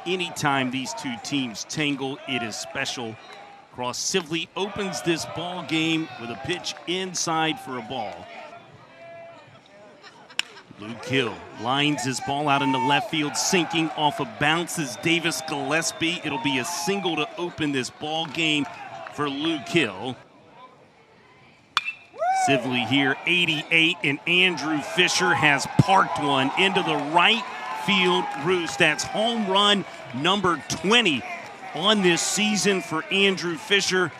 Anytime these two teams tangle, it is special. Cross Sibley opens this ball game with a pitch inside for a ball. Luke Hill lines his ball out into left field, sinking off of bounces Davis Gillespie. It'll be a single to open this ball game for Luke Hill. Sibley here, 88, and Andrew Fisher has parked one into the right field roost. That's home run number 20 on this season for Andrew Fisher.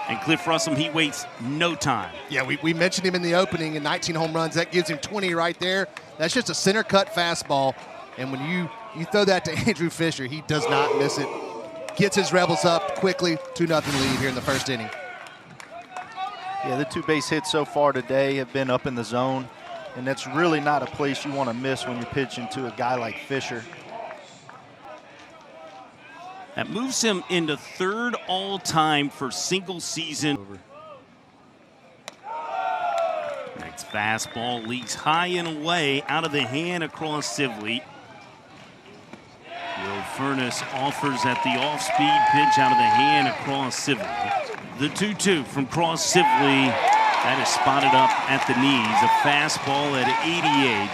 And Cliff Russell, he waits no time. Yeah, we mentioned him in the opening in 19 home runs. That gives him 20 right there. That's just a center cut fastball. And when you throw that to Andrew Fisher, he does not miss it. Gets his Rebels up quickly, 2-0 lead here in the first inning. Yeah, the two base hits so far today have been up in the zone. And that's really not a place you want to miss when you're pitching to a guy like Fisher. That moves him into third all-time for single season. Next fastball leaks high and away out of the hand across Sibley. Will Furness offers at the off-speed pitch out of the hand across Sibley. The 2-2 from Cross Sibley. That is spotted up at the knees. A fastball at 88.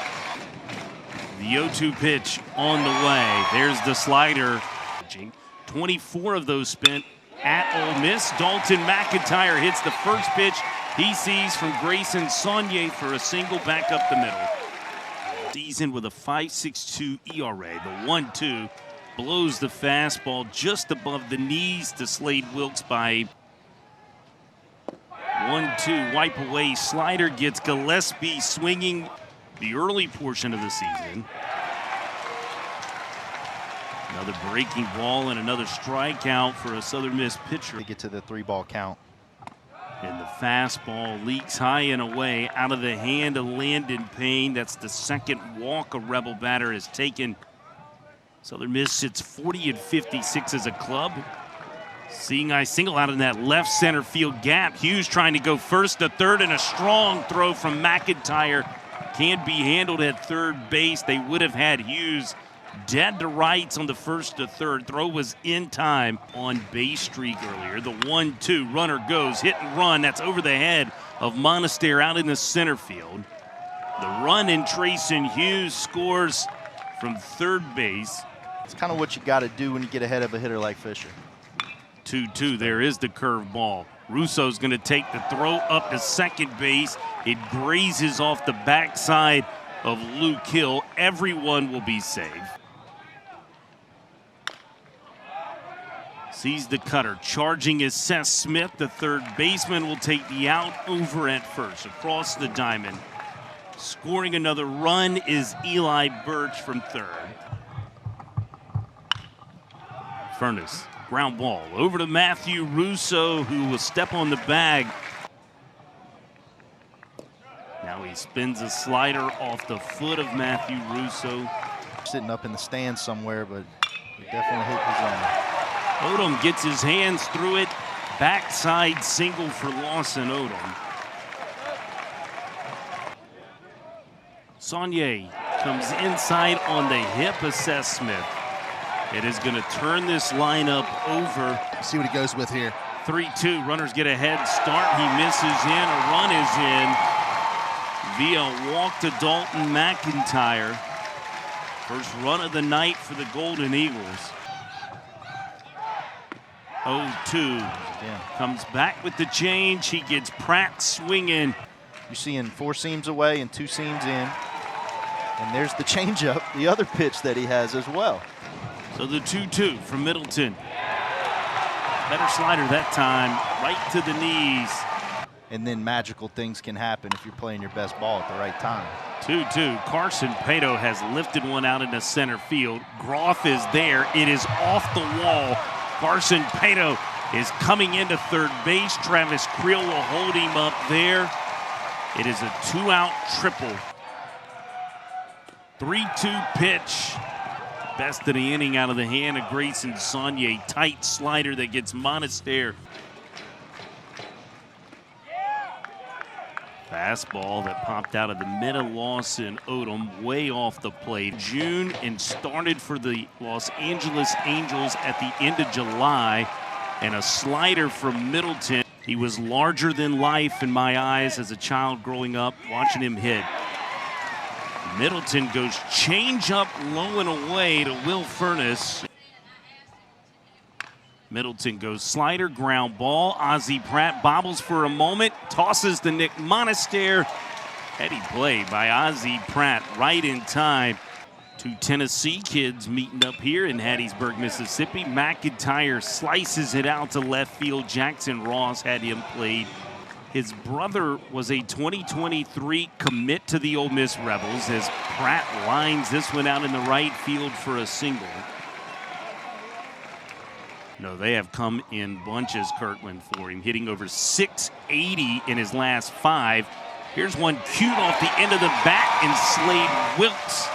The 0-2 pitch on the way. There's the slider. 24 of those spent at Ole Miss. Dalton McIntyre hits the first pitch he sees from Grayson Saunier for a single back up the middle. Season with a 5.62 ERA. The 1-2 blows the fastball just above the knees to Slade Wilkes by 1-2. Wipe away slider gets Gillespie swinging the early portion of the season. Another breaking ball and another strikeout for a Southern Miss pitcher. They get to the 3-ball count. And the fastball leaks high and away out of the hand of Landon Payne. That's the second walk a Rebel batter has taken. Southern Miss sits 40-56 as a club. Seeing I single out in that left center field gap. Hughes trying to go first to third, and a strong throw from McIntyre can't be handled at third base. They would have had Hughes dead to rights on the first to third. Throw was in time on base streak earlier. The 1-2 runner goes, hit and run. That's over the head of Monastir out in the center field. The run in Trayson Hughes scores from third base. It's kind of what you got to do when you get ahead of a hitter like Fisher. 2-2, there is the curve ball. Russo's going to take the throw up to second base. It grazes off the backside of Luke Hill. Everyone will be safe. Sees the cutter, charging is Seth Smith. The third baseman will take the out over at first, across the diamond. Scoring another run is Eli Birch from third. Furness, ground ball over to Matthew Russo, who will step on the bag. Now he spins a slider off the foot of Matthew Russo. Sitting up in the stands somewhere, but he definitely hit the zone. Odom gets his hands through it. Backside single for Lawson Odom. Saunier comes inside on the hip of Seth Smith. It is going to turn this lineup over. Let's see what he goes with here. 3-2, runners get a head start. He misses in, a run is in via walk to Dalton McIntyre. First run of the night for the Golden Eagles. 0-2, comes back with the change. He gets Pratt swinging. You're seeing 4 seams away and 2 seams in. And there's the changeup, the other pitch that he has as well. So the 2-2 from Middleton. Better slider that time, right to the knees. And then magical things can happen if you're playing your best ball at the right time. 2-2. Carson Pato has lifted one out into center field. Groff is there. It is off the wall. Carson Pato is coming into third base. Travis Creel will hold him up there. It is a 2-out triple. 3-2 pitch. Best of the inning out of the hand of Grayson Saunier. Tight slider that gets Monastir. Fastball that popped out of the middle. Lawson Odom way off the plate. June and started for the Los Angeles Angels at the end of July. And a slider from Middleton. He was larger than life in my eyes as a child growing up, watching him hit. Middleton goes change-up low and away to Will Furnace. Middleton goes slider, ground ball. Ozzie Pratt bobbles for a moment, tosses to Nick Monaster. Heady play by Ozzie Pratt right in time. Two Tennessee kids meeting up here in Hattiesburg, Mississippi. McIntyre slices it out to left field. Jackson Ross had him played. His brother was a 2023 commit to the Ole Miss Rebels as Pratt lines this one out in the right field for a single. No, they have come in bunches, Kirkland, for him, hitting over 680 in his last 5. Here's one cute off the end of the bat, and Slade Wilkes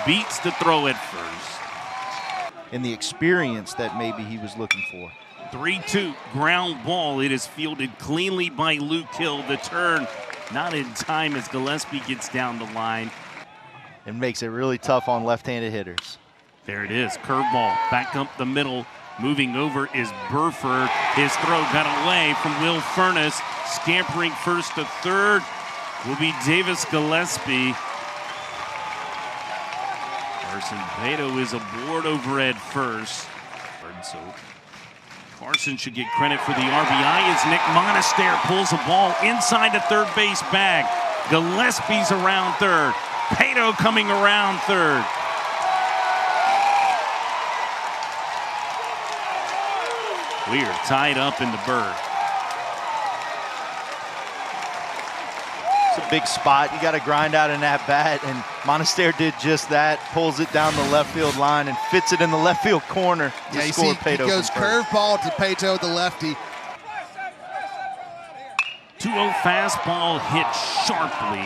beats the throw at first. And the experience that maybe he was looking for. 3-2 ground ball. It is fielded cleanly by Luke Hill. The turn not in time as Gillespie gets down the line. And makes it really tough on left-handed hitters. There it is, curveball back up the middle. Moving over is Burford. His throw got away from Will Furnace. Scampering first to third will be Davis Gillespie. Carson Pato is aboard over at first. So Carson should get credit for the RBI as Nick Monaster pulls the ball inside the third base bag. Gillespie's around third. Pato coming around third. We are tied up in the berth. It's a big spot. You got to grind out an at-bat, and Monaster did just that. Pulls it down the left field line and fits it in the left field corner to score Pato. He goes curveball to Pato, the lefty. 2-0 fastball hit sharply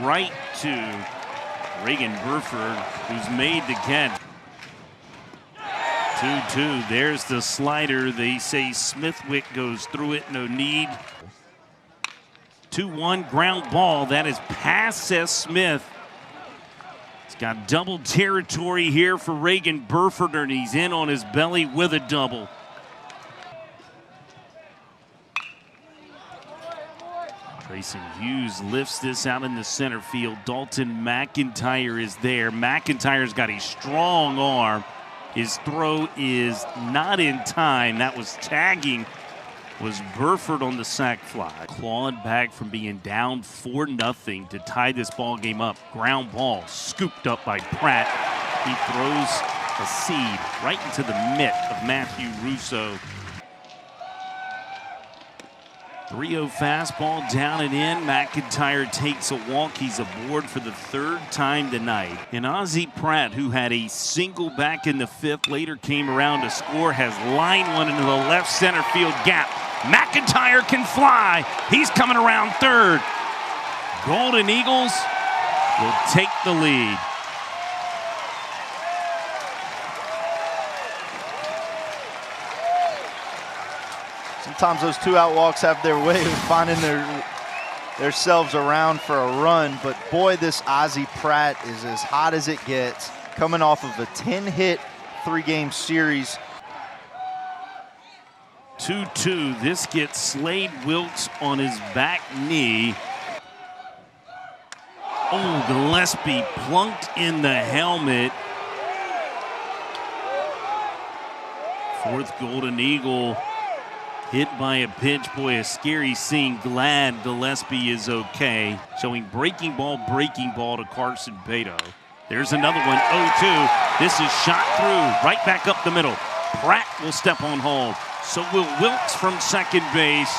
right to Reagan Burford, who's made the catch. 2-2, there's the slider. They say Smithwick goes through it, no need. 2-1 ground ball, that is past Seth Smith. He's got double territory here for Reagan Burford, and he's in on his belly with a double. Grayson Hughes lifts this out in the center field. Dalton McIntyre is there. McIntyre's got a strong arm. His throw is not in time. That was tagging. Was Burford on the sac fly. Clawed back from being down 4-0 to tie this ball game up. Ground ball scooped up by Pratt. He throws a seed right into the mitt of Matthew Russo. 3-0 fastball down and in. McIntyre takes a walk. He's aboard for the third time tonight. And Ozzie Pratt, who had a single back in the 5th, later came around to score, has lined one into the left center field gap. McIntyre can fly. He's coming around third. Golden Eagles will take the lead. Sometimes those 2-out walks have their way of finding themselves around for a run, but boy, this Ozzie Pratt is as hot as it gets, coming off of a 10-hit 3-game series. 2-2, this gets Slade Wilkes on his back knee. Oh, Gillespie plunked in the helmet. 4th Golden Eagle hit by a pitch. Boy, a scary scene. Glad Gillespie is okay. Showing breaking ball to Carson Pato. There's another one, 0-2. This is shot through, right back up the middle. Pratt will step on hold. So will Wilkes from second base.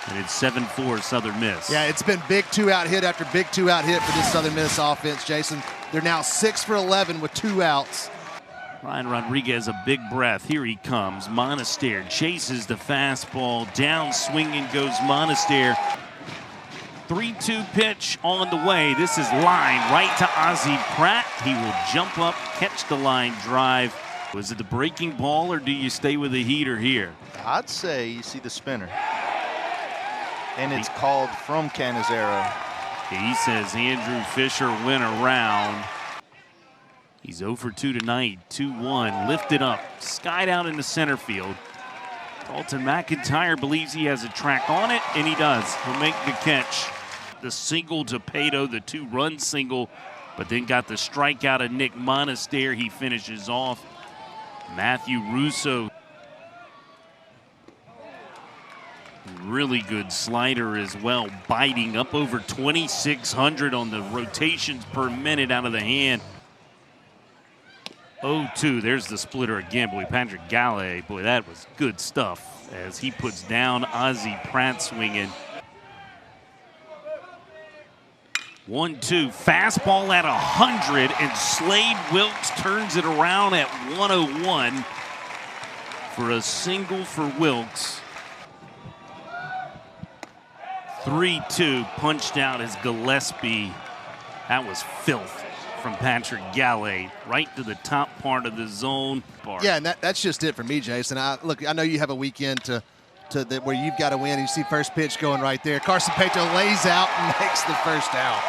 And it's 7-4 Southern Miss. Yeah, it's been big 2-out hit after big 2-out hit for this Southern Miss offense, Jason. They're now 6 for 11 with 2 outs. Ryan Rodriguez, a big breath. Here he comes. Monaster chases the fastball. Down swinging goes Monaster. 3-2 pitch on the way. This is line right to Ozzie Pratt. He will jump up, catch the line drive. Was it the breaking ball, or do you stay with the heater here? I'd say you see the spinner. And it's called from Canizero. He says Andrew Fisher went around. He's 0 for 2 tonight, 2-1, lifted up, skied out into center field. Dalton McIntyre believes he has a track on it, and he does. He'll make the catch. The single to Pato, the 2-run single, but then got the strikeout of Nick Monastery. He finishes off. Matthew Russo. Really good slider as well, biting up over 2,600 on the rotations per minute out of the hand. 0-2, there's the splitter again. Boy, Patrick Galley, boy, that was good stuff as he puts down Ozzie Pratt swinging. 1-2, fastball at 100, and Slade Wilkes turns it around at 101 for a single for Wilkes. 3-2, punched out as Gillespie. That was filth from Patrick Galley, right to the top part of the zone. Yeah, and that's just it for me, Jason. I know you have a weekend where you've got to win. You see first pitch going right there. Carson Pato lays out and makes the first out.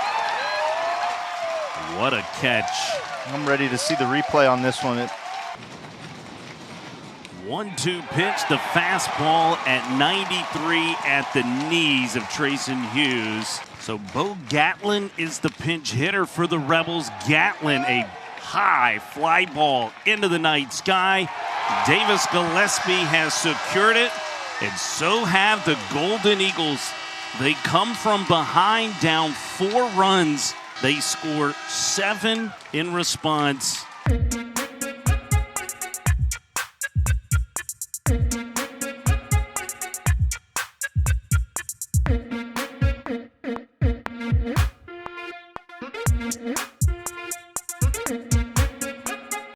What a catch. I'm ready to see the replay on this one. 1-2 pitch, the fastball at 93 at the knees of Trayson Hughes. So Bo Gatlin is the pinch hitter for the Rebels. Gatlin, a high fly ball into the night sky. Davis Gillespie has secured it, and so have the Golden Eagles. They come from behind, down 4 runs. They score 7 in response.